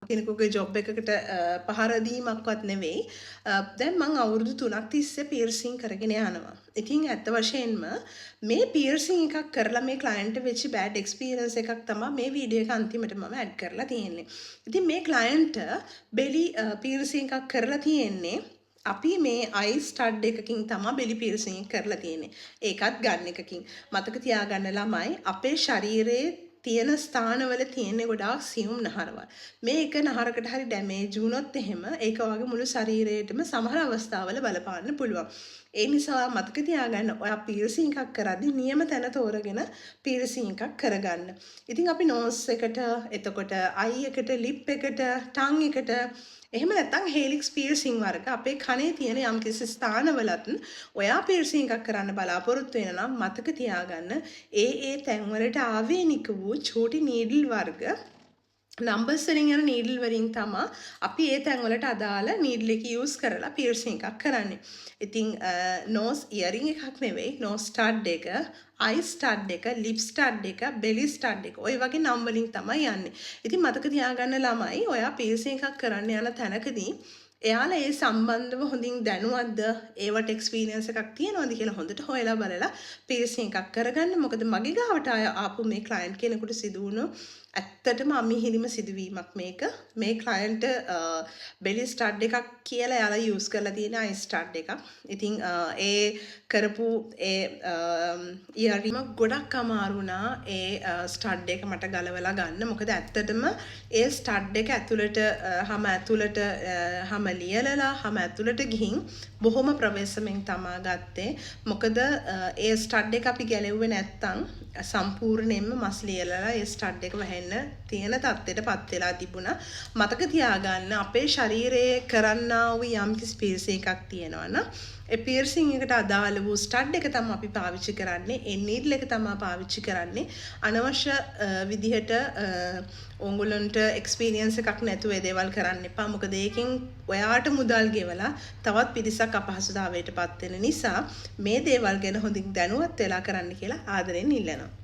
කෙනෙකුගේ ජොබ් එකකට පහර දීමක්වත් නෙවෙයි. දැන් මම අවුරුදු 3ක් තිස්සේ පියර්සින් කරගෙන යනවා. ඉතින් ඇත්ත වශයෙන්ම මේ පියර්සින් එකක් කරලා මේ ක්ලයන්ට් වෙච්ච බෑඩ් එක්ස්පීරියන්ස් එකක් තමයි මේ වීඩියෝ එක අන්තිමට මම ඇඩ් කරලා තියෙන්නේ. ඉතින් මේ ක්ලයන්ට් බෙලි පියර්සින් එකක් කරලා තියෙන්නේ අපි මේ අයි ස්ටඩ් එකකින් තමයි බෙලි පියර්සින් කරලා තියෙන්නේ. ඒකත් ගන්න එකකින්. මතක තියාගන්න ළමයි අපේ ශරීරයේ තියෙන ස්ථානවල තියෙන ගොඩාක් සියුම් නහරවල්. මේ එක නහරකට හරි ඩැමේජ් වුණොත් එහෙම ඒක වගේ මුළු ශරීරයටම සමහර අවස්ථාවල බලපාන්න පුළුවන්. ඒ නිසා මතක තියාගන්න ඔයා පියර්සින් එකක් කරද්දී නියම තැන තෝරගෙන පියර්සින් එකක් කරගන්න. ඉතින් අපි නෝස් එකට, එතකොට අයි එකට, ලිප් එකට, ටං එකට එහෙම නැත්නම් හේලික්ස් පියර්සින් වර්ග අපේ කනේ තියෙන යම්කිසි ස්ථානවලත් ඔයා පියර්සින් එකක් කරන්න බලාපොරොත්තු වෙන නම් මතක තියාගන්න ඒ තැන්වලට ආවේනික වූ චූටි නීඩල් වර්ග නම්බර්ස් වලින් යන නීඩල් වලින් තමයි අපි ඒ තැන්වලට අදාළ නීඩල් එක යූස් කරලා පියර්සින් එකක් කරන්නේ. ඉතින් නෝස් ඉයරින් එකක් නෙවෙයි නෝස් ස්ටඩ් එක, අයි ස්ටඩ් එක, ලිප් ස්ටඩ් එක, බෙලි ස්ටඩ් එක. ඔය වගේ නම් වලින් තමයි යන්නේ. ඉතින් මතක තියාගන්න ළමයි ඔයා පියර්සින් එකක් කරන්න යන තැනකදී එයාලා ඒ සම්බන්ධව හොඳින් දැනුවත්ද, ඒවට එක්ස්පීරියන්ස් එකක් තියෙනවද කියලා හොඳට හොයලා බලලා පියර්සින් එකක් කරගන්න. මොකද මගේ ගාවට ආපු මේ ක්ලයන්ට් කෙනෙකුට සිදු වුණු ඇත්තටම අමිහිරිම සිදුවීමක් මේක. මේ ක්ලයන්ට් බෙලි ස්ටඩ් එකක් කියලා එයාලා යූස් කරලා තියෙන අයි ස්ටඩ් එකක්. ඉතින් ඒ කරපු ඒ ඉයරිම ගොඩක් අමාරු වුණා ඒ ස්ටඩ් එක මට ගලවලා ගන්න. මොකද ඇත්තටම ඒ ස්ටඩ් එක ඇතුළට හැම ලියලලා හැම ඇතුළට ගිහින් බොහොම ප්‍රවේශමෙන් තමා ගත්තේ. මොකද ඒ ස්ටඩ් එක අපි ගැලෙව්වේ නැත්තම් සම්පූර්ණයෙන්ම මස් ලියලලා ඒ ස්ටඩ් එක වැහෙන්න තියෙන තත්ත්වයට පත් වෙලා තිබුණා. මතක තියාගන්න අපේ ශරීරයේ කරන්නා වූ යම්කිසි පියර්සින් එකක් තියෙනවා නම් ඒ පියර්සින් එකට අදාළ වූ ස්ටඩ් එක තමයි අපි පාවිච්චි කරන්නේ. ඒ නීඩල් එක තමයි පාවිච්චි කරන්නේ. අනවශ්‍ය විදිහට ඕගොල්ලන්ට එක්ස්පීරියන්ස් එකක් නැතුව ඒ දේවල් කරන්න එපා. මොකද ඒකෙන් ඔයාට මුදල් ගෙවලා තවත් පිරිසක් අපහසුතාවයට පත් වෙන නිසා මේ දේවල් ගැන හොඳින් දැනුවත් වෙලා කරන්න කියලා ආදරෙන් ඉල්ලනවා.